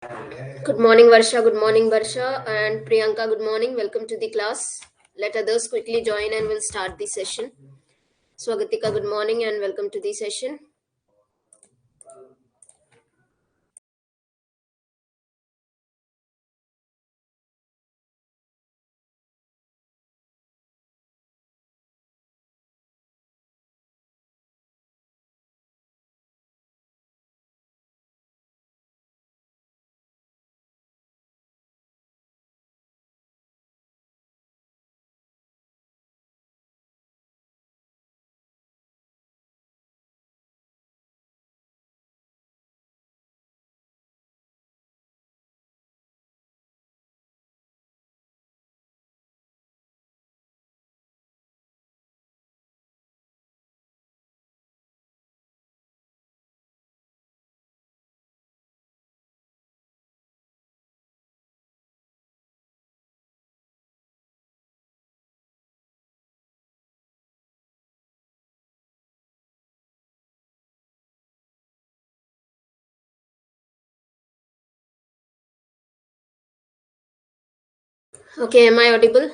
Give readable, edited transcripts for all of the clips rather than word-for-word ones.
Good morning, Varsha. Good morning, Varsha. And Priyanka, good morning. Welcome to the class. Let others quickly join and we'll start the session. Swagatika, good morning and welcome to the session. Okay, am I audible?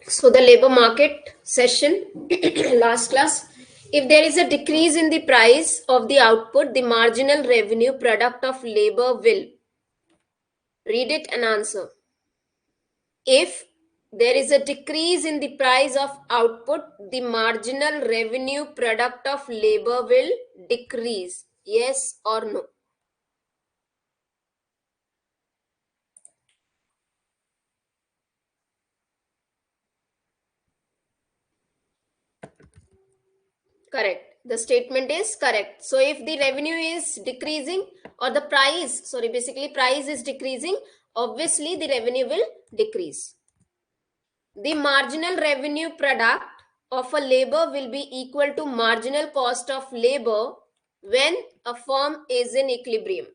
So, the labor market session, last class. If there is a decrease in the price of the output, the marginal revenue product of labor will read it and answer. If there is a decrease in the price of output, the marginal revenue product of labor will decrease. Yes or no? Correct. The statement is correct. So if the revenue is decreasing or the price, sorry, basically price is decreasing, obviously the revenue will decrease. The marginal revenue product of a labor will be equal to marginal cost of labor when a firm is in equilibrium.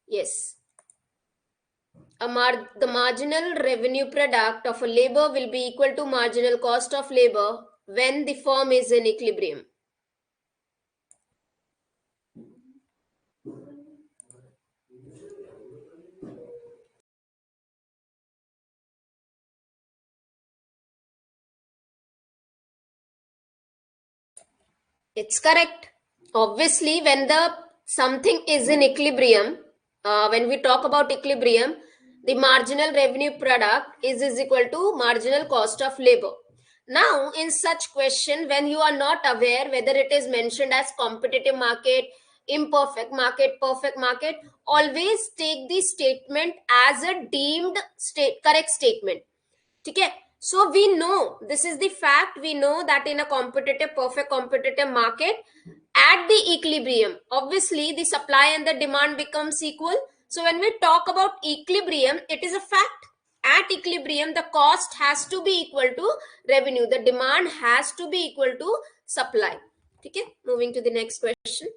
Yes. The marginal revenue product of a labor will be equal to marginal cost of labor when the firm is in equilibrium. It's correct. Obviously, when the something is in equilibrium, when we talk about equilibrium, the marginal revenue product is equal to marginal cost of labor. Now, in such question, when you are not aware whether it is mentioned as competitive market, imperfect market, perfect market, always take the statement as a deemed correct statement. Okay, so we know this is the fact. We know that in a competitive, perfect competitive market, at the equilibrium, obviously the supply and the demand becomes equal. So when we talk about equilibrium, it is a fact. At equilibrium, the cost has to be equal to revenue, the demand has to be equal to supply. Okay, moving to the next question.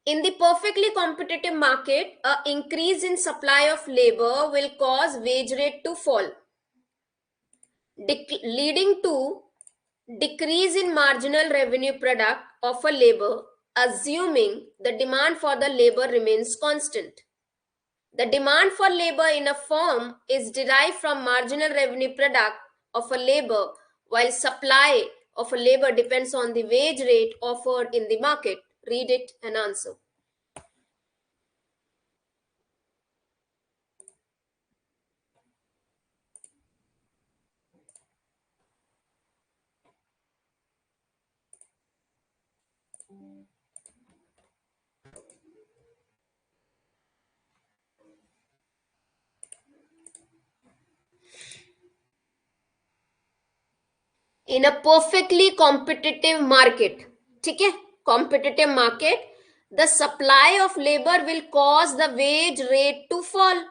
In the perfectly competitive market, a increase in supply of labor will cause wage rate to fall, leading to decrease in marginal revenue product of a labor, assuming the demand for the labor remains constant. The demand for labor in a firm is derived from marginal revenue product of a labor, while supply of a labor depends on the wage rate offered in the market. Read it and answer. in a perfectly competitive market, ठीक है, competitive market, the supply of labor will cause the wage rate to fall.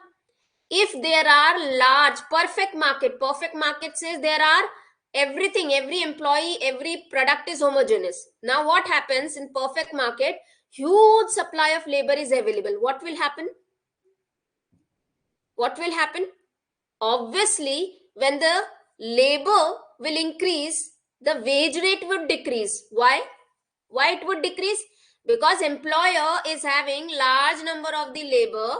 If there are large perfect market says there are everything, every employee, every product is homogeneous. Now what happens in perfect market? Huge supply of labor is available. What will happen? What will happen? Obviously, when the labor will increase, the wage rate would decrease. Why it would decrease? Because employer is having large number of the labor,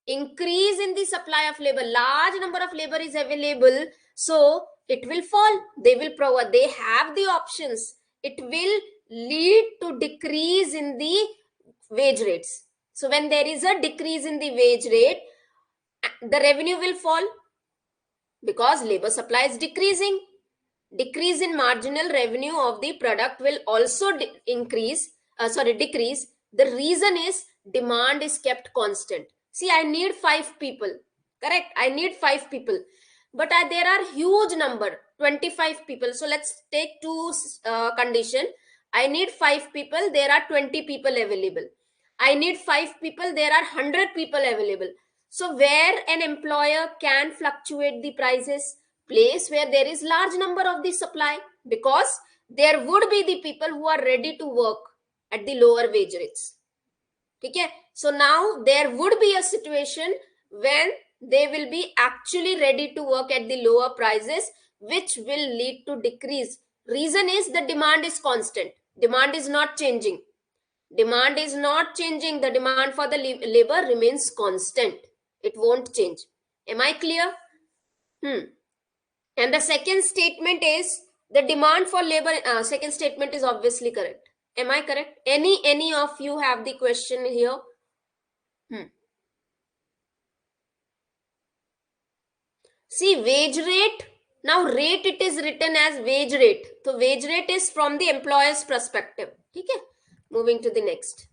increase in the supply of labor, large number of labor is available, so it will fall. They will provide, they have the options. It will lead to decrease in the wage rates. So when there is a decrease in the wage rate, the revenue will fall because labor supply is decreasing. Decrease in marginal revenue of the product will also decrease. The reason is demand is kept constant. See, I need 5 people, correct? I need 5 people, but there are huge number, 25 people. So let's take two condition. I need 5 people, there are 20 people available. I need 5 people, there are 100 people available. So where an employer can fluctuate the prices? Place where there is large number of the supply, because there would be the people who are ready to work at the lower wage rates. Okay, so now there would be a situation when they will be actually ready to work at the lower prices, which will lead to decrease. Reason is the demand is constant, demand is not changing. Demand is not changing, the demand for the labor remains constant, it won't change. Am I clear? And the second statement is the demand for labor. Second statement is obviously correct. Am I correct? Any of you have the question here? See, wage rate. Now rate, it is written as wage rate. So wage rate is from the employer's perspective. Okay. Moving to the next.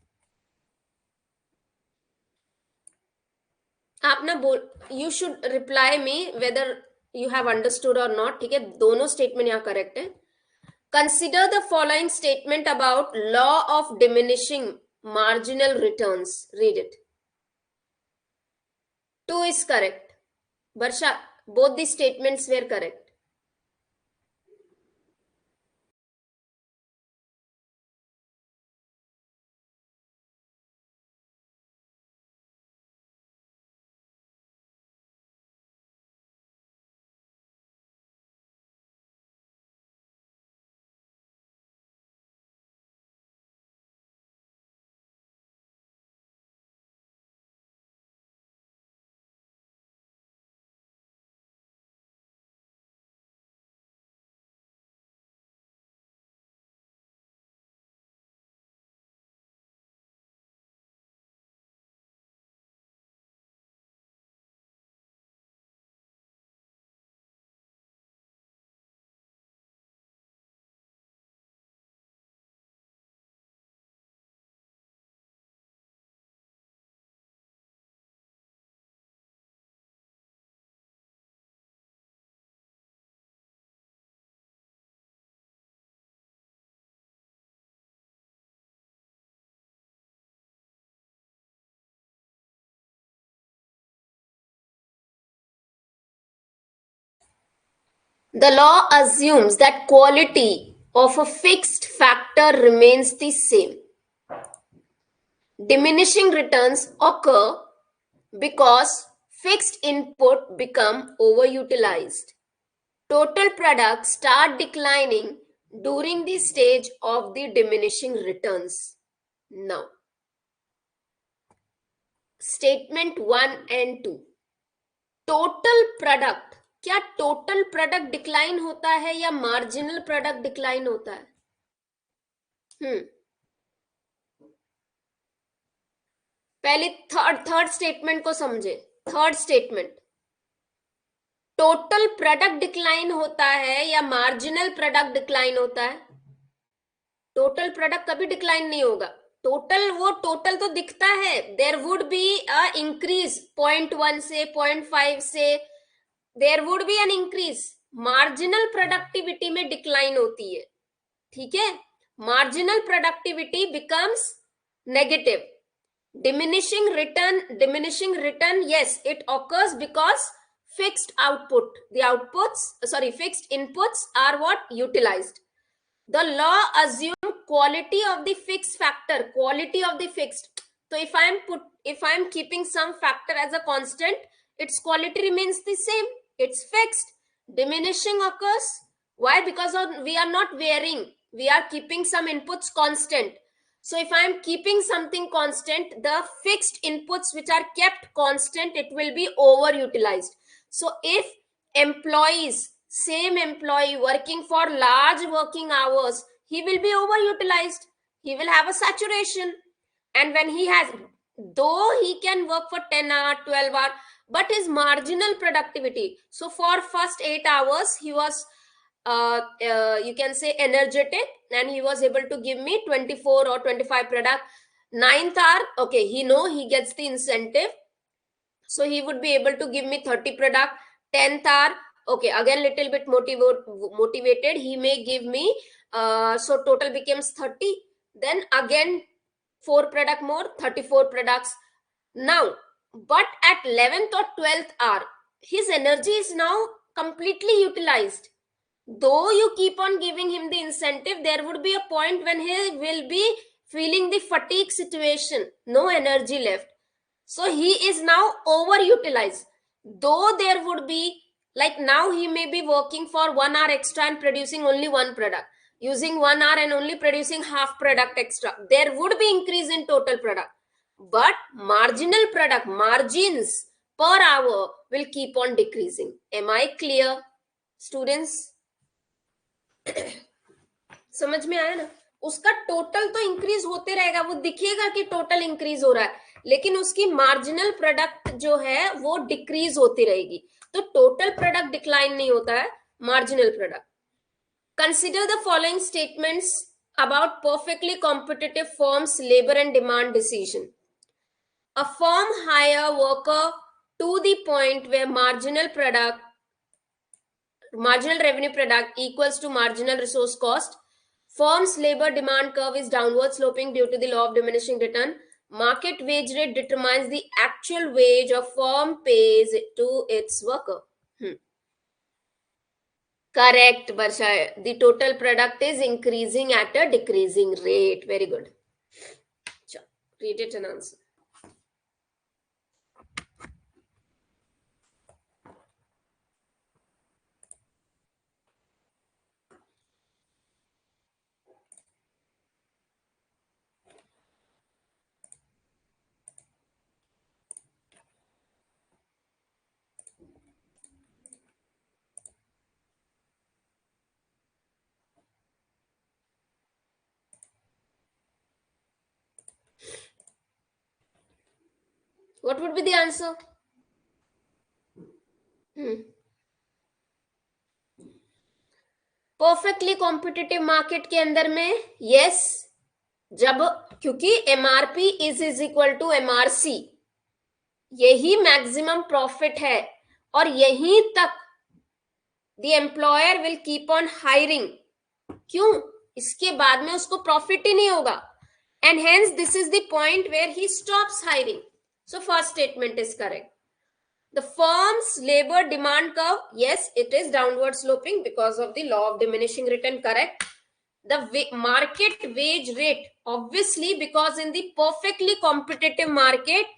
आप ना बोल, you should reply me whether you have understood or not. ठीक है, दोनों statement यहाँ correct है. Consider the following statement about law of diminishing marginal returns. Read it. 2 is correct. Barsha, both the statements were correct. The law assumes that quality of a fixed factor remains the same. Diminishing returns occur because fixed input become overutilized. Total products start declining during the stage of the diminishing returns. Now, statement 1 and 2. Total product, क्या total product decline होता है या marginal product decline होता है? पहले third statement को समझे. Third statement, total product decline होता है या मार्जिनल प्रोडक्ट डिक्लाइन होता है? टोटल प्रोडक्ट कभी डिक्लाइन नहीं होगा. टोटल, वो टोटल तो दिखता है, there would be a increase 0.1 से 0.5 से, there would be an increase, marginal productivity में डिक्लाइन होती है, ठीक है, marginal productivity becomes negative. Diminishing return, yes, it occurs because fixed inputs are what utilized. The law assume quality of the fixed factor, quality of the fixed. So if I am keeping some factor as a constant, its quality remains the same, it's fixed. Diminishing occurs, why? Because we are not varying, we are keeping some inputs constant. So if I am keeping something constant, the fixed inputs which are kept constant, it will be overutilized. So if employees, same employee working for large working hours, he will be overutilized, he will have a saturation. And when he has, though he can work for 10 hour 12 hour, but his marginal productivity, so for first 8 hours he was you can say energetic, and he was able to give me 24 or 25 product. Ninth hour, okay, he know he gets the incentive, so he would be able to give me 30 product. 10th hour, okay, again little bit motivated, he may give me so total becomes 30. Then again 4 product more, 34 products now. But at 11th or 12th hour, his energy is now completely utilized. Though you keep on giving him the incentive, there would be a point when he will be feeling the fatigue situation, no energy left, so he is now overutilized. Though there would be, like now he may be working for 1 hour extra and producing only one product, using 1 hour and only producing half product extra, there would be increase in total product, but marginal product margins per hour will keep on decreasing. Am I clear, students? समझ में आया ना? उसका total तो increase होते रहेगा, वो दिखेगा कि टोटल इंक्रीज हो रहा है, लेकिन उसकी मार्जिनल प्रोडक्ट जो है वो डिक्रीज होती रहेगी. तो टोटल प्रोडक्ट डिक्लाइन नहीं होता है, marginal product. Consider the following statements about perfectly competitive firms labor and demand decision. A firm hire worker to the point where marginal revenue product equals to marginal resource cost. Firm's labor demand curve is downward sloping due to the law of diminishing return. Market wage rate determines the actual wage a firm pays to its worker. Correct, Barsha. The total product is increasing at a decreasing rate. Very good. Read it and answer. What would be the answer? Perfectly competitive market के अंदर में yes, जब क्योंकि MRP is equal to MRC, यही maximum profit है और यहीं तक the employer will keep on hiring. क्यों? इसके बाद में उसको प्रॉफिट ही नहीं होगा, and hence this is the point where he stops hiring. So first statement is correct. The firm's labor demand curve, yes, it is downward sloping because of the law of diminishing return, correct. The market wage rate, obviously, because in the perfectly competitive market,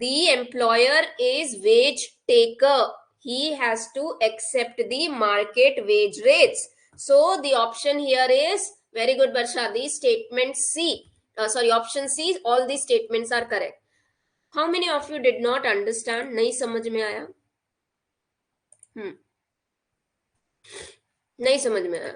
the employer is wage taker. He has to accept the market wage rates. So the option here is very good, Barsha. The statement C, option C, all these statements are correct. How many of you did not understand? नहीं समझ में आया? नहीं समझ में आया?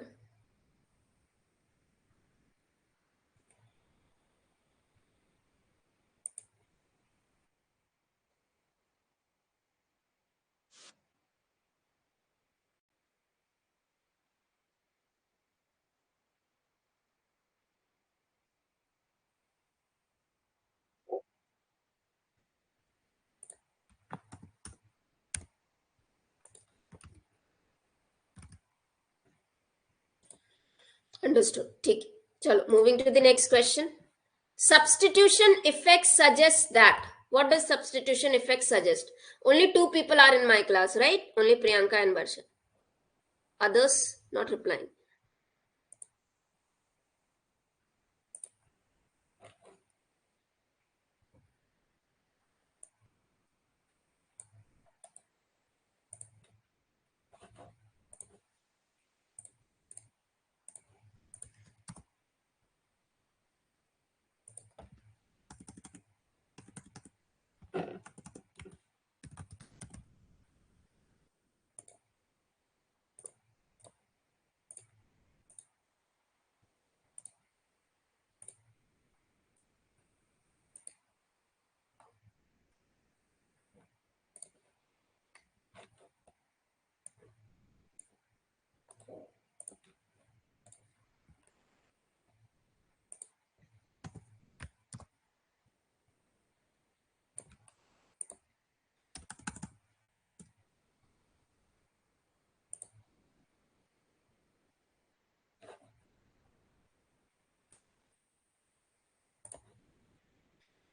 Understood, ठीक है। चलो, moving to the next question. Substitution effect suggests that. What does substitution effect suggest? Only two people are in my class, right? Only Priyanka and Varsha. Others not replying.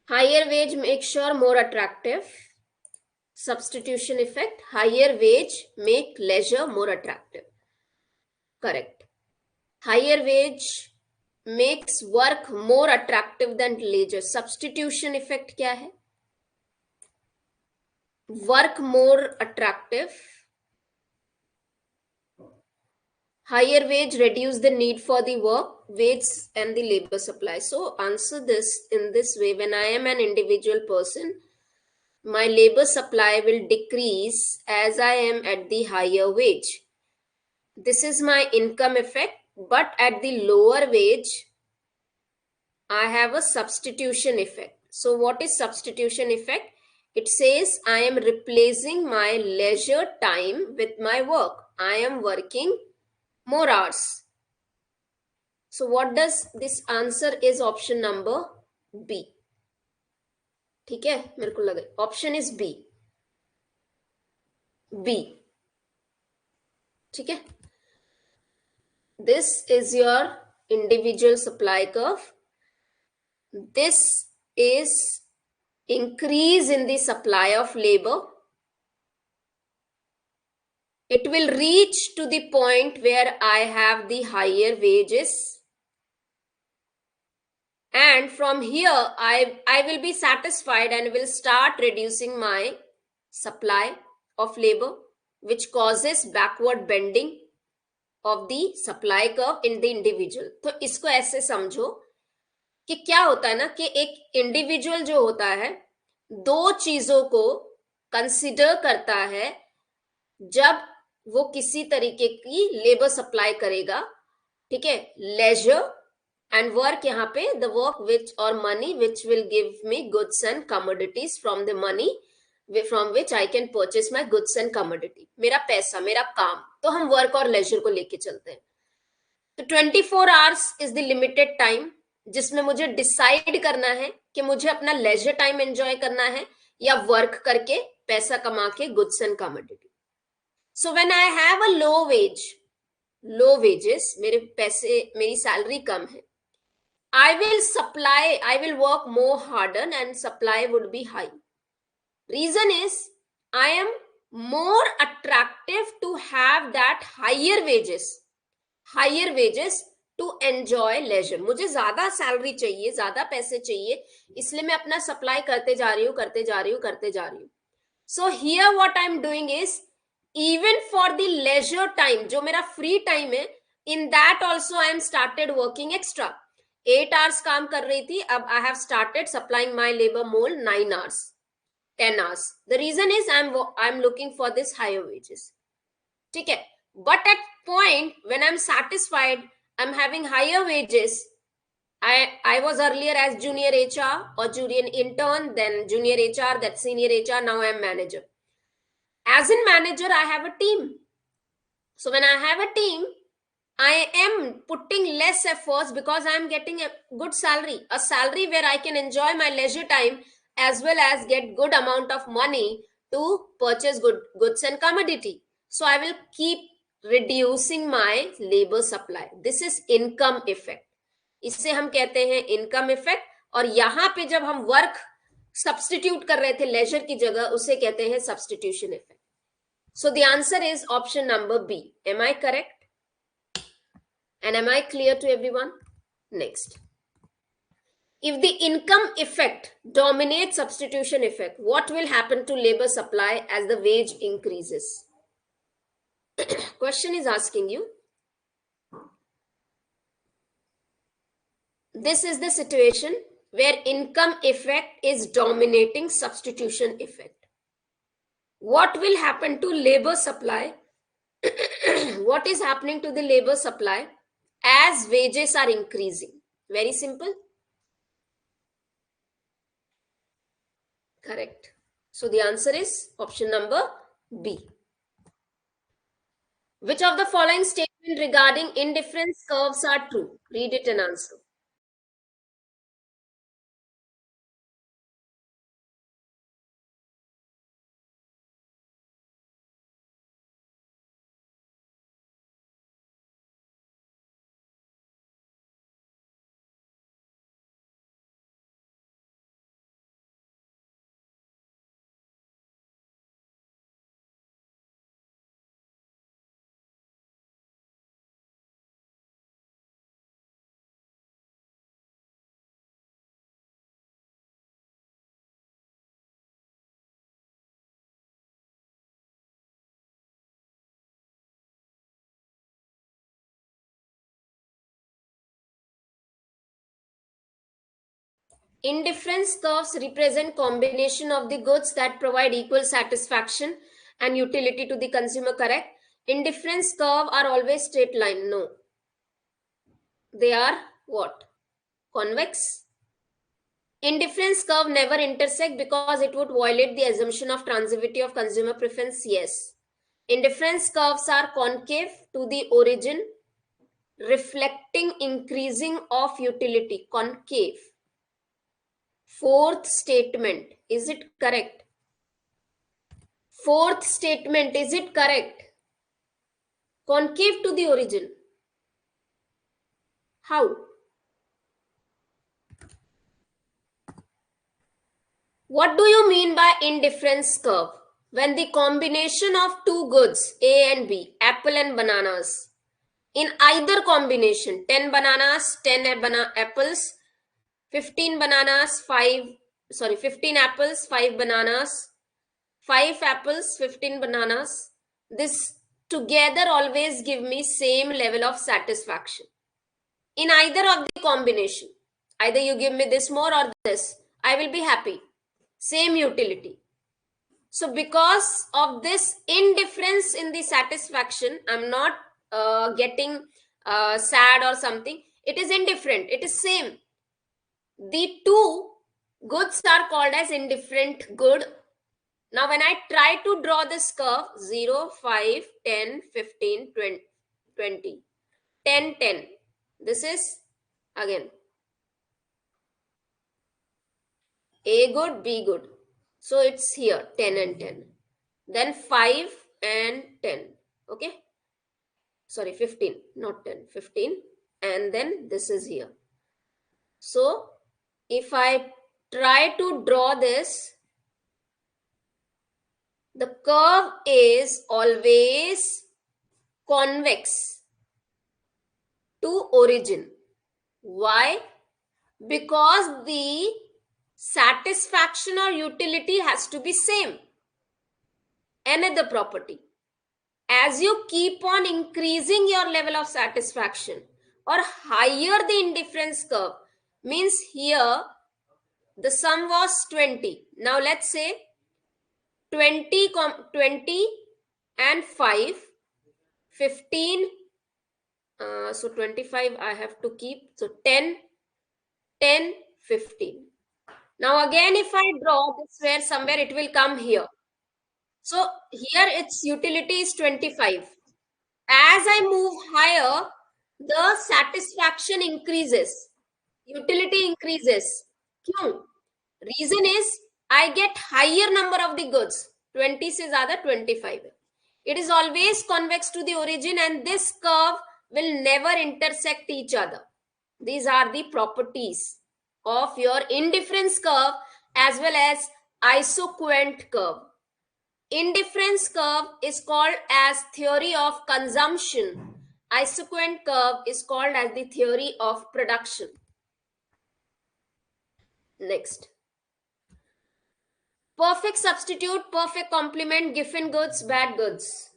Higher wage makes sure more attractive. Substitution effect. Higher wage make leisure more attractive. Correct. Higher wage makes work more attractive than leisure. Substitution effect क्या है? Work more attractive. Higher wage reduce the need for the work, wage and the labor supply. So answer this in this way. When I am an individual person, my labor supply will decrease as I am at the higher wage. This is my income effect, but at the lower wage, I have a substitution effect. So what is substitution effect? It says I am replacing my leisure time with my work. I am working more hours. So what does this answer is option number B. ठीक है, मेरे को लगा option is B. B. ठीक है. This is your individual supply curve. This is increase in the supply of labor. It will reach to the point where I have the higher wages. And from here, I will be satisfied and will start reducing my supply of labor, which causes backward bending of the supply curve in the individual. तो इसको ऐसे समझो कि क्या होता है ना कि एक इंडिविजुअल जो होता है दो चीजों को कंसिडर करता है जब वो किसी तरीके की लेबर सप्लाई करेगा. ठीक है. लेजर and work यहाँ पे the work which or money which will give me goods and commodities from the money from which I can purchase my goods and commodity. मेरा पैसा, मेरा काम. तो हम वर्क और लेजर को लेके चलते हैं. तो 24 hours is the limited time जिसमें मुझे डिसाइड करना है कि मुझे अपना लेजर टाइम एंजॉय करना है या वर्क करके पैसा कमा के goods and commodity. So when I have a low wages, मेरे पैसे, मेरी सैलरी कम है, I will work more harder and supply would be high. Reason is I am more attractive to have that higher wages to enjoy leisure. मुझे ज्यादा salary चाहिए, ज्यादा पैसे चाहिए, इसलिए मैं अपना सप्लाई करते जा रही हूँ. So here what I'm doing is even for the leisure time, जो मेरा free time है, in that also I am started working extra. 8 hours काम कर रही थी, अब I have started supplying my labor more 9 hours, 10 hours. The reason is I'm looking for this higher wages. ठीक है. But at point when I'm satisfied, I'm having higher wages. I was earlier as junior HR or junior intern, then junior HR, then senior HR, now I'm manager. As in manager, I have a team. So when I have a team, I am putting less efforts because I am getting a good salary, a salary where I can enjoy my leisure time as well as get good amount of money to purchase goods and commodity. So I will keep reducing my labor supply. This is income effect. इससे हम कहते हैं income effect, और यहां पे जब हम work substitute कर रहे थे लेजर की जगह, उसे कहते हैं substitution effect. So the answer is option number B. Am I correct? And am I clear to everyone? Next. If the income effect dominates substitution effect, what will happen to labor supply as the wage increases? Question is asking you. This is the situation where income effect is dominating substitution effect. What will happen to labor supply? What is happening to the labor supply as wages are increasing? Very simple. Correct. So the answer is option number B. Which of the following statements regarding indifference curves are true? Read it and answer. Indifference curves represent combination of the goods that provide equal satisfaction and utility to the consumer, correct? Indifference curve are always straight line. No. They are what? Convex. Indifference curve never intersect because it would violate the assumption of transitivity of consumer preference. Yes. Indifference curves are concave to the origin, reflecting increasing of utility. Concave. Fourth statement, is it correct? Fourth statement, is it correct? Concave to the origin. How? What do you mean by indifference curve? When the combination of two goods, A and B, apple and bananas, in either combination, 10 bananas, 10 apples, 15 bananas, 15 apples, 5 bananas, 5 apples, 15 bananas, this together always give me same level of satisfaction. In either of the combination, either you give me this more or this, I will be happy. Same utility. So because of this indifference in the satisfaction, I'm not getting sad or something. It is indifferent. It is same. The two goods are called as indifferent good. Now when I try to draw this curve, 0, 5, 10, 15, 20, 10, 10. This is again A good, B good. So it's here 10 and 10. Then 5 and 10. Okay. Sorry, 15, not 10, 15. And then this is here. So if I try to draw this, the curve is always convex to origin. Why? Because the satisfaction or utility has to be same. Another property. As you keep on increasing your level of satisfaction or higher the indifference curve, means here the sum was 20. Now let's say 20 and 5, 15. So 25 I have to keep. So 10, 10, 15. Now again, if I draw this where somewhere it will come here. So here its utility is 25. As I move higher, the satisfaction increases. Utility increases. Kyun? Reason is I get higher number of the goods. 20 से ज़्यादा 25. It is always convex to the origin, and this curve will never intersect each other. These are the properties of your indifference curve as well as isoquant curve. Indifference curve is called as theory of consumption. Isoquant curve is called as the theory of production. Next. Perfect substitute, perfect complement, Giffen goods, bad goods.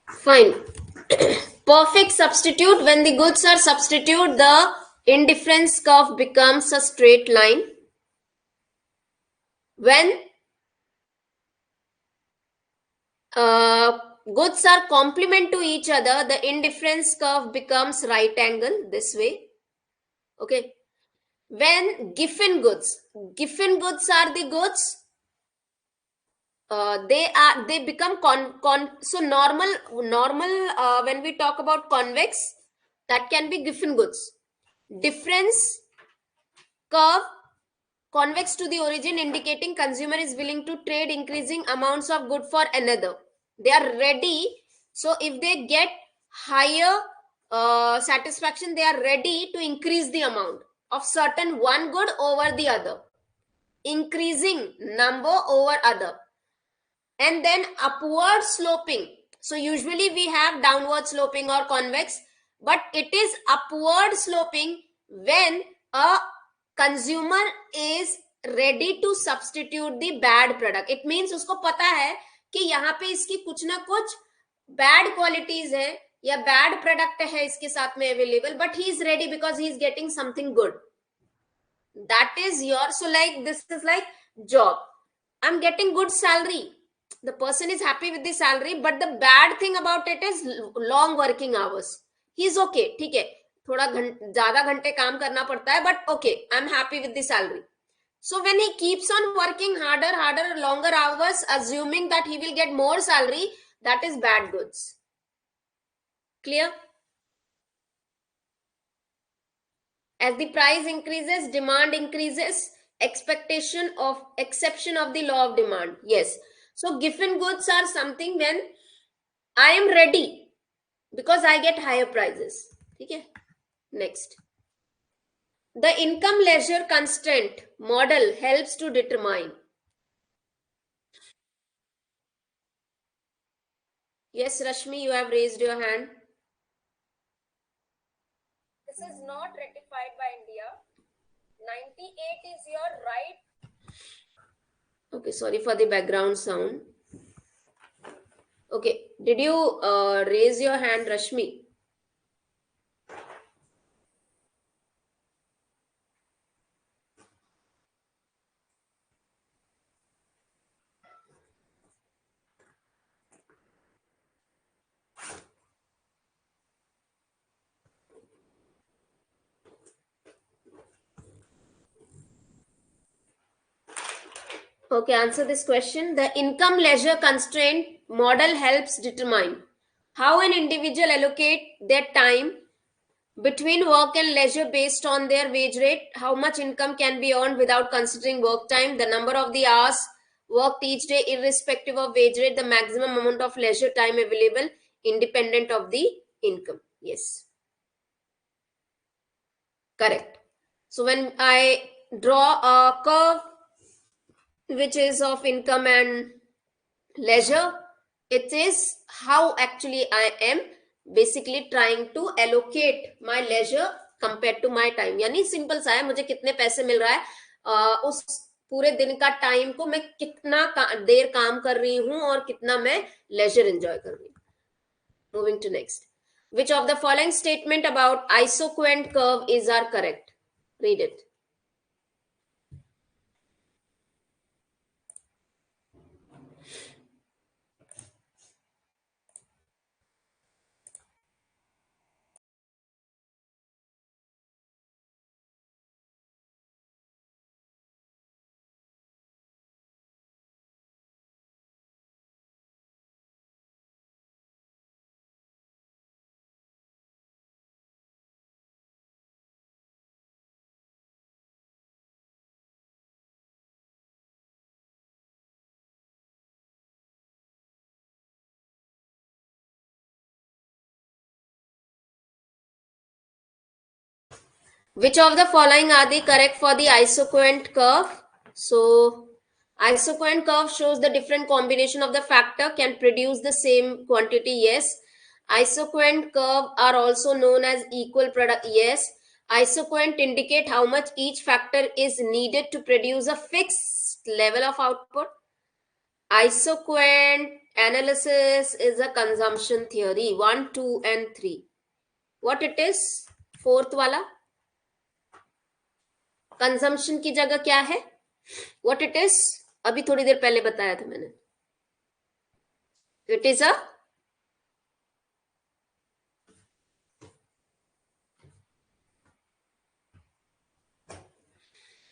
Fine. Perfect substitute, when the goods are substitute, the indifference curve becomes a straight line. When goods are complement to each other, the indifference curve becomes right angle this way. Okay. When Giffen goods are the goods, they become so normal when we talk about convex, that can be Giffen goods. Difference curve convex to the origin, indicating consumer is willing to trade increasing amounts of good for another. They are ready. So if they get higher satisfaction, they are ready to increase the amount of certain one good over the other, increasing number over other. And then upward sloping. So usually we have downward sloping or convex, but it is upward sloping when a consumer is ready to substitute the bad product. It means उसको पता है कि यहाँ पे इसकी कुछ ना कुछ bad qualities है या bad product है इसके साथ में available, but he is ready because he is getting something good. That is your, so like this is like job. I'm getting good salary. The person is happy with the salary, but the bad thing about it is long working hours. He's okay, ठीक है, थोड़ा ज्यादा घंटे काम करना पड़ता है, but okay, I'm happy with the salary. So when he keeps on working harder, longer hours, assuming that he will get more salary, that is bad goods. Clear? As the price increases, demand increases, expectation of exception of the law of demand. Yes. So Giffen goods are something when I am ready because I get higher prices. Okay. Next. The income leisure constraint model helps to determine. Yes, Rashmi, you have raised your hand. This is not ratified by India. 98 is your right. Okay, sorry for the background sound. Okay, did you raise your hand, Rashmi? Okay, answer this question. The income leisure constraint model helps determine how an individual allocate their time between work and leisure based on their wage rate, how much income can be earned without considering work time, the number of the hours worked each day irrespective of wage rate, the maximum amount of leisure time available independent of the income. Yes, correct. So when I draw a curve which is of income and leisure. It is how actually I am basically trying to allocate my leisure compared to my time. यानी simple सा है, मुझे कितने पैसे मिल रहा है, उस पूरे दिन का टाइम को मैं कितना देर काम कर रही हूं और कितना मैं लेजर एंजॉय कर रही हूँ. Moving to next. Which of the following statement about isoquant curve is are correct? Read it. Which of the following are the correct for the isoquant curve? So, isoquant curve shows the different combination of the factor can produce the same quantity. Yes. Isoquant curve are also known as equal product. Yes. Isoquant indicate how much each factor is needed to produce a fixed level of output. Isoquant analysis is a consumption theory. 1, 2 and 3. What it is? Fourth wala? Consumption की जगह क्या है? What it is? अभी थोड़ी देर पहले बताया था मैंने. It is a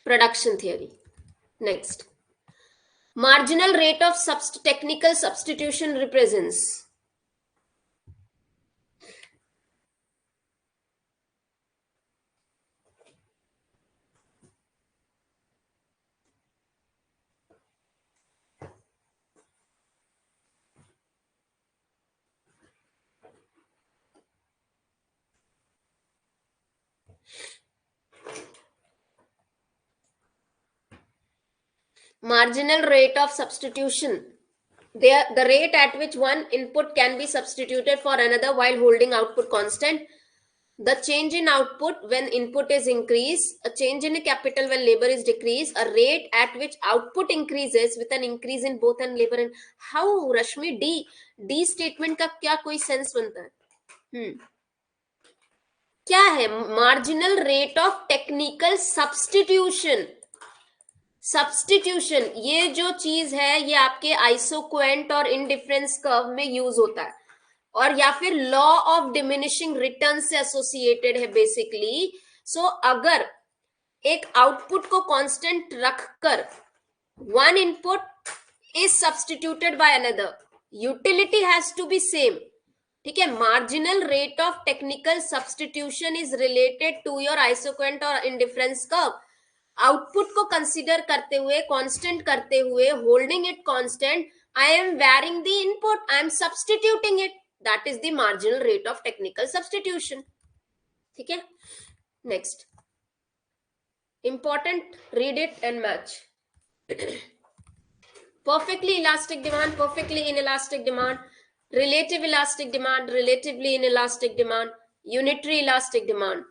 production theory. Next. Marginal rate of technical substitution represents. Marginal rate of substitution. The rate at which one input can be substituted for another while holding output constant. The change in output when input is increased, a change in capital when labor is decreased, a rate at which output increases with an increase in both and labor and how. Rashmi, D statement का क्या कोई sense बनता है? क्या है? Marginal rate of technical substitution. Substitution ये जो चीज है ये आपके आइसोक्वेंट और इंडिफरेंस कर्व में यूज होता है और या फिर लॉ ऑफ डिमिनिशिंग रिटर्न से एसोसिएटेड है बेसिकली. सो अगर एक आउटपुट को कांस्टेंट रखकर one input is substituted by another, utility has to be same. ठीक है. Marginal rate of technical substitution is related to your isoquant और इंडिफरेंस कर्व. आउटपुट को कंसीडर करते हुए, कांस्टेंट करते हुए, holding it constant, I am varying the input, I am substituting it. That is the marginal rate of technical substitution. ठीक है. Next important, read it and match. perfectly elastic demand, perfectly inelastic demand, relative elastic demand, relatively inelastic demand, unitary elastic demand.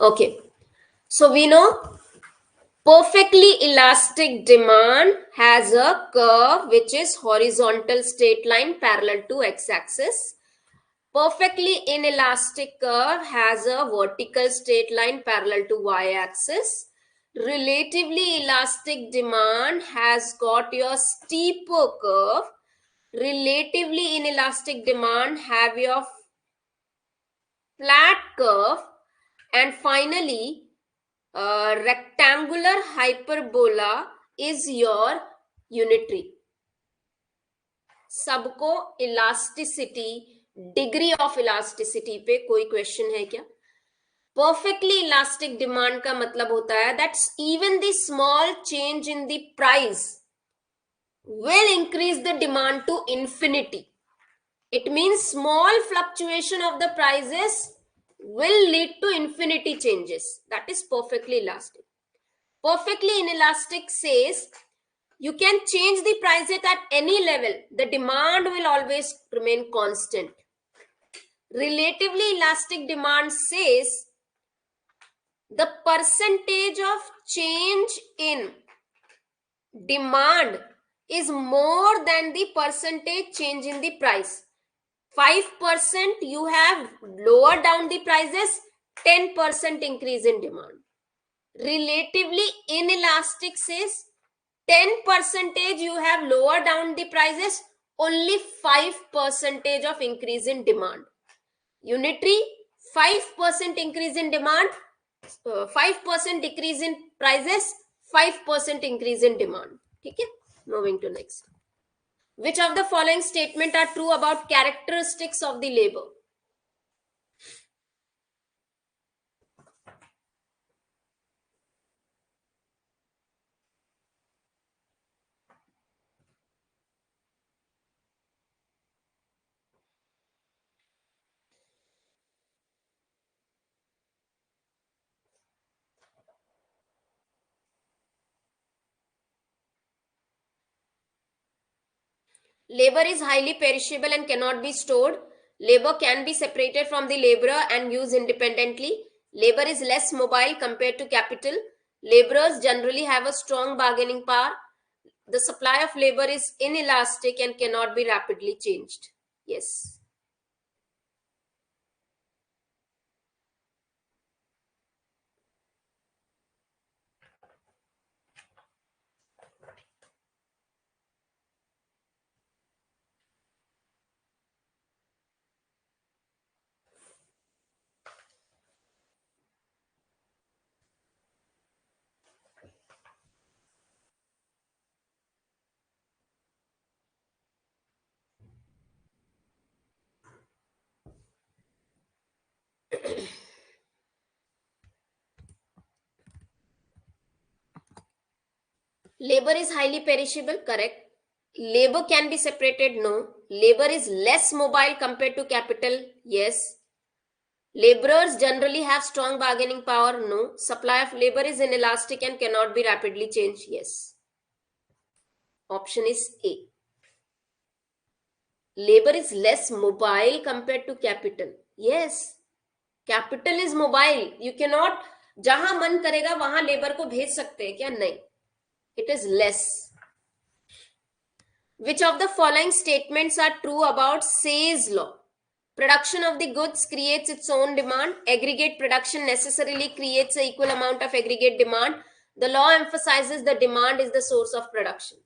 Okay, so we know perfectly elastic demand has a curve which is horizontal straight line parallel to x-axis. Perfectly inelastic curve has a vertical straight line parallel to y-axis. Relatively elastic demand has got your steeper curve relatively inelastic demand have your flat curve, and finally rectangular hyperbola is your unitary. सबको elasticity, degree of elasticity पे कोई question है क्या? Perfectly elastic demand का मतलब होता है that's even the small change in the price will increase the demand to infinity. It means small fluctuation of the prices will lead to infinity changes. That is perfectly elastic. Perfectly inelastic says you can change the prices at any level. The demand will always remain constant. Relatively elastic demand says the percentage of change in demand is more than the percentage change in the price. 5% you have lowered down the prices, 10% increase in demand. Relatively inelastic says 10% you have lowered down the prices, only 5% of increase in demand. Unitary, 5% increase in demand, 5% decrease in prices, 5% increase in demand. Okay, moving to next. Which of the following statement are true about characteristics of the labor? Labor is highly perishable and cannot be stored. Labor can be separated from the laborer and used independently. Labor is less mobile compared to capital. Laborers generally have a strong bargaining power. The supply of labor is inelastic and cannot be rapidly changed. Yes. Labor is highly perishable, correct. Labor can be separated, no. Labor is less mobile compared to capital, yes. Laborers generally have strong bargaining power, no. Supply of labor is inelastic and cannot be rapidly changed, yes. Option is A. Labor is less mobile compared to capital, yes. Capital is mobile. You cannot, जहां मन करेगा वहां labour को भेज सकते हैं क्या? नहीं. It is less. Which of the following statements are true about Say's law? Production of the goods creates its own demand. Aggregate production necessarily creates an equal amount of aggregate demand. The law emphasizes the demand is the source of production.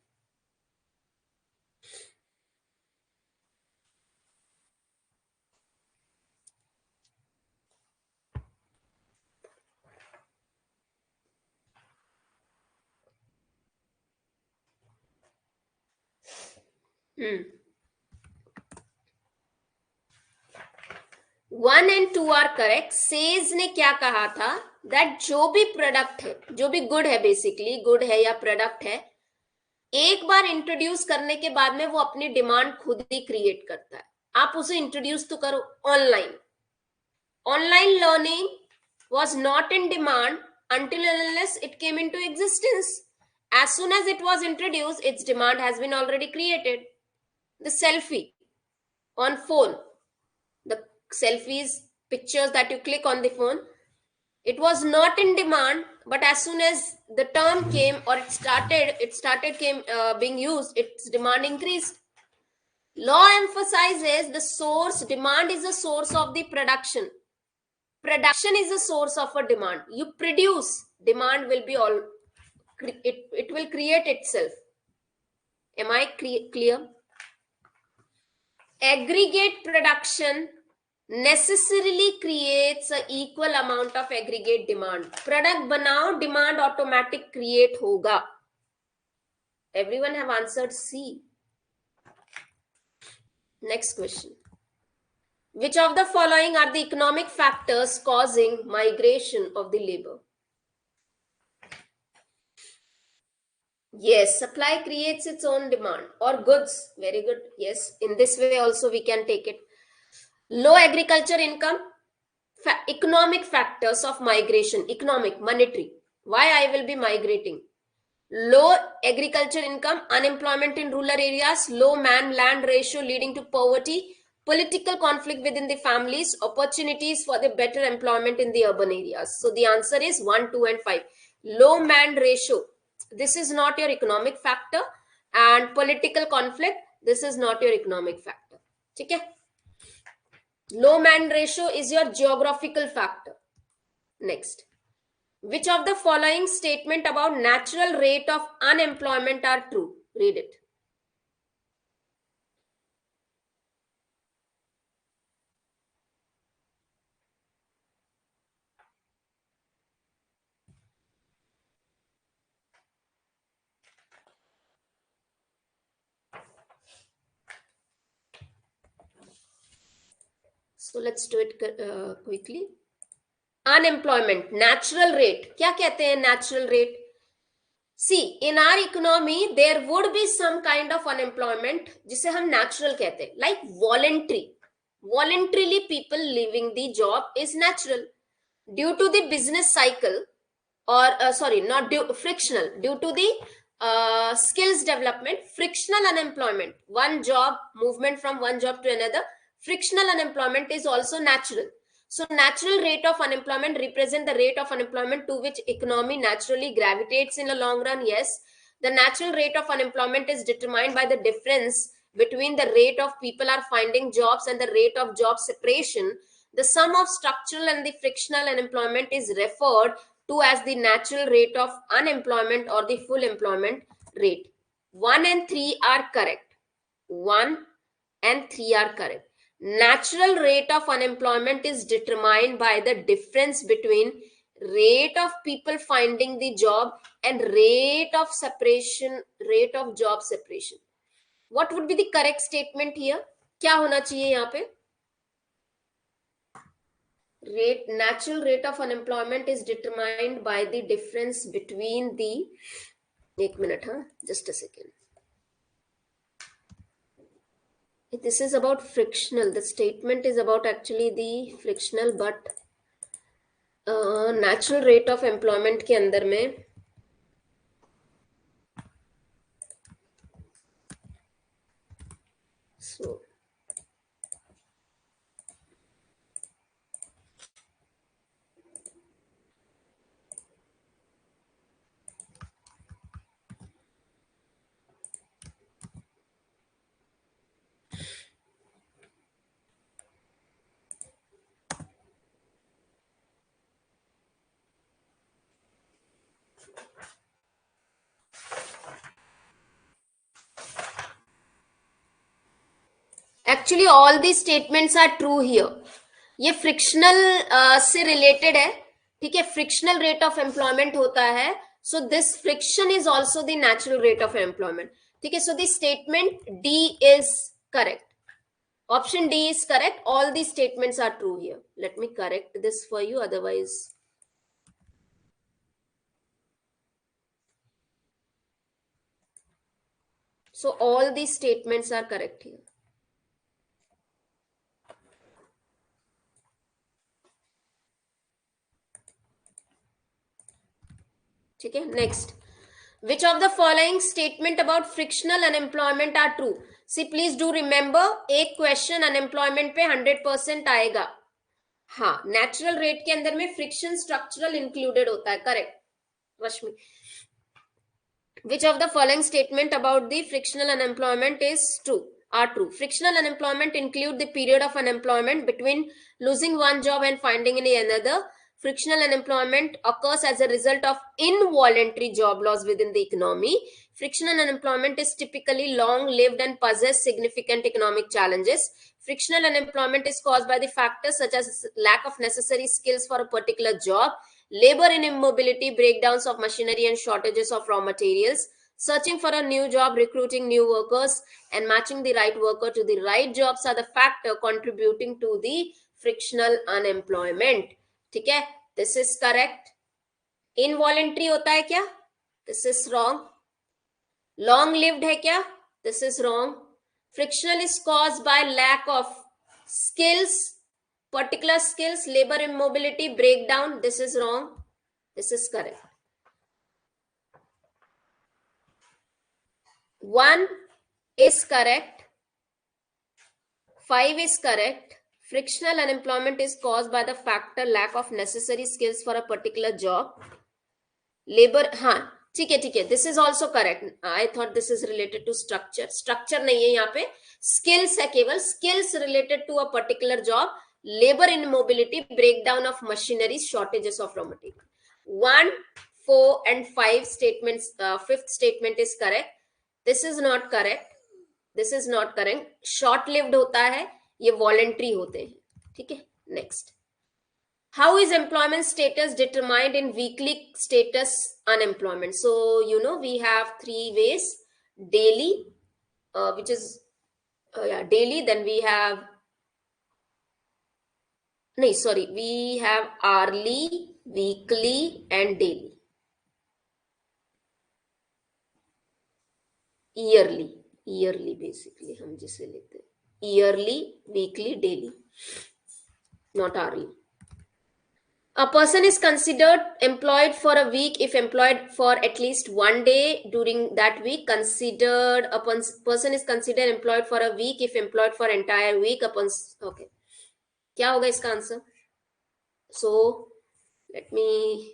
One and two are correct. Says ने क्या कहा था? That जो भी product है, जो भी good है, बेसिकली गुड है या प्रोडक्ट है, एक बार इंट्रोड्यूस करने के बाद में वो अपनी डिमांड खुद ही क्रिएट करता है. आप उसे इंट्रोड्यूस तो करो. Online learning was not in demand until and unless it came into existence. As soon as it was introduced, its demand has been already created. The selfie on phone, the selfies, pictures that you click on the phone, it was not in demand, but as soon as the term came or it started being used, its demand increased. Law emphasizes the source. Demand is the source of the production. Production is the source of a demand. You produce, demand will be all, it will create itself. Am I clear? aggregate production necessarily creates a equal amount of aggregate demand. Product बनाओ, demand automatic create होगा. Everyone have answered C. Next question. Which of the following are the economic factors causing migration of the labor? Yes, supply creates its own demand or goods. Very good. Yes, in this way also we can take it. Low agriculture income, economic factors of migration, economic, monetary. Why I will be migrating? Low agriculture income, unemployment in rural areas, low man-land ratio leading to poverty, political conflict within the families, opportunities for the better employment in the urban areas. So the answer is 1, 2 and 5. Low man ratio, this is not your economic factor, and political conflict, this is not your economic factor. Okay? Low man ratio is your geographical factor. Next. Which of the following statement about natural rate of unemployment are true? Read it. So let's do it quickly. Unemployment, natural rate. क्या कहते हैं natural rate? See, in our economy, there would be some kind of unemployment जिसे हम natural कहते हैं, like voluntary. Voluntarily people leaving the job is natural. Due to the business cycle, or frictional, due to the skills development, frictional unemployment, one job movement from one job to another, frictional unemployment is also natural. So natural rate of unemployment represent the rate of unemployment to which economy naturally gravitates in a long run. Yes, the natural rate of unemployment is determined by the difference between the rate of people are finding jobs and the rate of job separation. The sum of structural and the frictional unemployment is referred to as the natural rate of unemployment or the full employment rate. 1 and 3 are correct. 1 and 3 are correct. Natural rate of unemployment is determined by the difference between rate of people finding the job and rate of job separation. What would be the correct statement here? क्या होना चाहिए यहाँ पे? Natural rate of unemployment is determined by the difference between the, एक minute, just a second. This is about frictional. The statement is about actually the frictional, but natural rate of employment के अंदर में so actually all these statements are true here. ये frictional से related है, ठीक है. Frictional rate of employment होता है, so this friction is also the natural rate of employment, ठीक है. So the statement D is correct. Option D is correct. All these statements are true here. Let me correct this for you, otherwise. So all these statements are correct here. Okay, next. Which of the following statement about frictional unemployment are true? See, please do remember, एक question unemployment पे 100% आएगा. हाँ, natural rate के अंदर में friction structural included होता है. Correct, Rashmi. Which of the following statement about the frictional unemployment is true? Are true. Frictional unemployment include the period of unemployment between losing one job and finding another. Frictional unemployment occurs as a result of involuntary job loss within the economy. Frictional unemployment is typically long-lived and possess significant economic challenges. Frictional unemployment is caused by the factors such as lack of necessary skills for a particular job, labor in immobility, breakdowns of machinery, and shortages of raw materials. Searching for a new job, recruiting new workers, and matching the right worker to the right jobs are the factor contributing to the frictional unemployment. ठीक है, this is correct. Involuntary होता है क्या? This is wrong. Long lived है क्या? This is wrong. Frictional is caused by lack of skills, particular skills, labor immobility, breakdown. This is wrong. This is correct. 1 is correct. 5 is correct. Frictional unemployment is caused by the factor lack of necessary skills for a particular job. Labor, हाँ ठीक है ठीक है, this is also correct. I thought this is related to structure. Structure नहीं है यहाँ पे, skills है केवल. Skills related to a particular job, labor immobility, breakdown of machinery, shortages of raw material. 1, 4 and 5 statements, fifth statement is correct. This is not correct. This is not correct. Short lived होता है, ये voluntary होते हैं. ठीक है, next. How is employment status determined in weekly status unemployment? So we have 3 ways. Daily, which is daily. Then we have, no, sorry, we have hourly, weekly and daily. Yearly basically हम जिसे लेते हैं. Yearly, weekly, daily, not hourly. A person is considered employed for a week if employed for at least one day during that week. Considered a person is considered employed for a week if employed for entire week. Okay, क्या होगा इसका answer? So let me.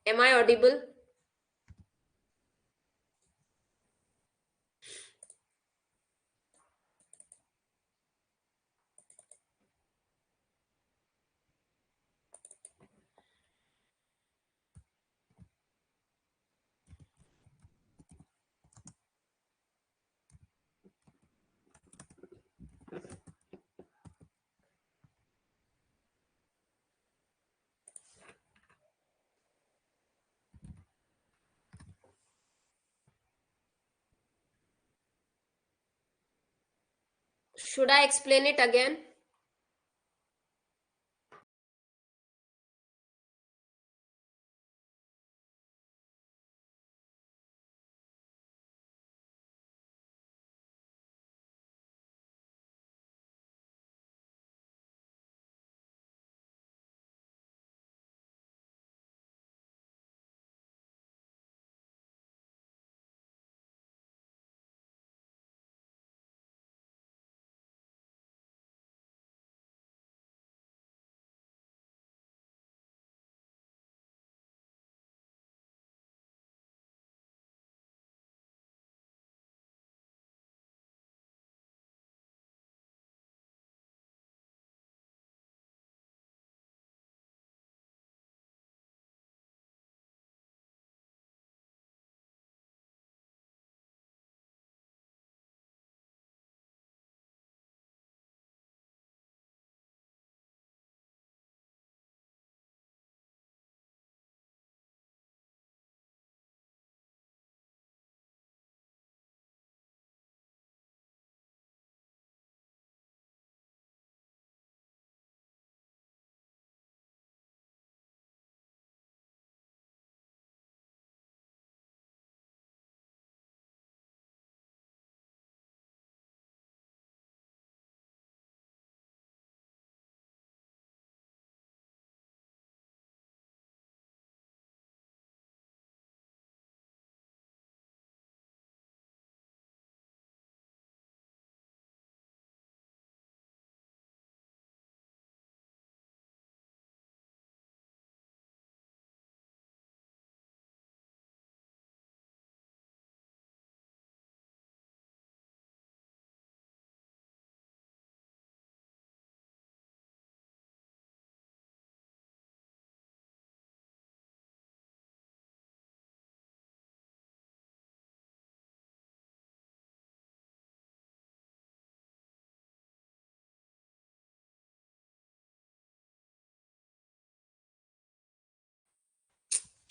Am I audible? Should I explain it again?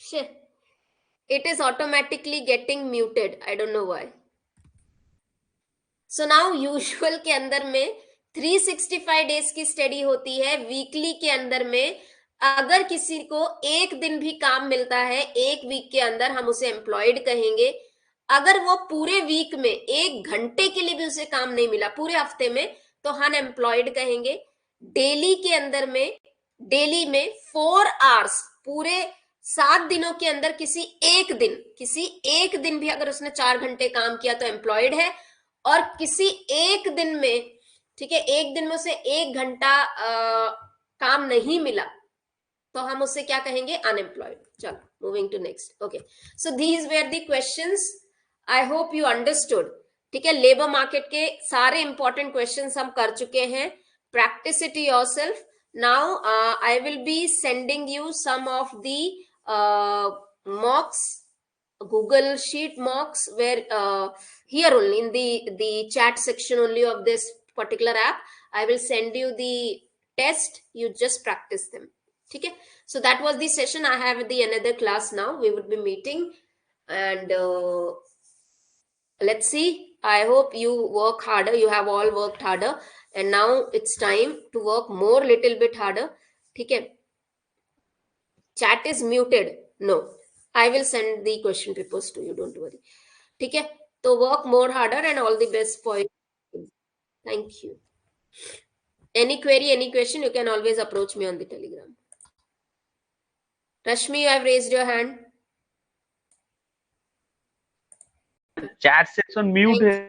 Shit. It is automatically getting muted. I don't know why. So now usual के अंदर में 365 days की study होती है. Weekly के अंदर में अगर किसी को एक दिन भी काम मिलता है एक वीक के अंदर, हम उसे एम्प्लॉयड कहेंगे. अगर वो पूरे वीक में 1 घंटे के लिए भी उसे काम नहीं मिला पूरे हफ्ते में, तो हम एम्प्लॉयड कहेंगे. डेली के अंदर में, डेली में 4 आवर्स, पूरे 7 दिनों के अंदर किसी एक दिन भी अगर उसने 4 घंटे काम किया तो एम्प्लॉयड है. और किसी एक दिन में, ठीक है, एक दिन में उसे 1 घंटा काम नहीं मिला तो हम उसे क्या कहेंगे? अनएम्प्लॉयड. चलो, moving to next. Okay, so these were the questions. I hope you understood. ठीक है, लेबर मार्केट के सारे इंपॉर्टेंट क्वेश्चंस हम कर चुके हैं. Practice it yourself. Now I will be sending you some of the mocks, Google Sheet mocks, where here only in the chat section only of this particular app, I will send you the test. You just practice them. Okay, so that was the session. I have the another class now. We would be meeting, and let's see. I hope you work harder. You have all worked harder, and now it's time to work more, little bit harder. Okay, chat is muted. No, I will send the question papers to you. Don't worry. ठीक है, तो work more harder and all the best for you. Thank you. Any query, any question, you can always approach me on the Telegram. Rashmi, you have raised your hand. Chat section mute है.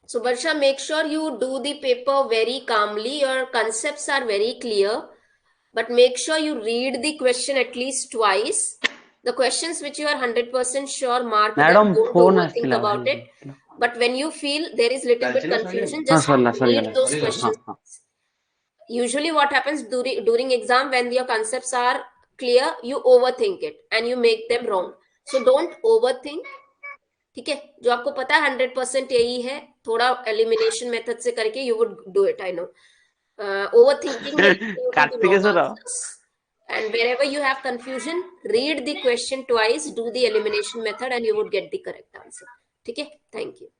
So Barsha, make sure you do the paper very calmly. Your concepts are very clear, but make sure you read the question at least twice. The questions which you are 100% sure, mark them. Don't overthink about it. But when you feel there is little bit confusion, just read those questions. Usually what happens during exam, when your concepts are clear, you overthink it and you make them wrong. So don't overthink. ठीक है, जो आपको पता है 100% यही है, थोड़ा elimination method से करके you would do it. I know. Overthinking will lead you to the wrong answers. And wherever you have confusion, read the question twice, do the elimination method, and you would get the correct answer. ठीक है, thank you.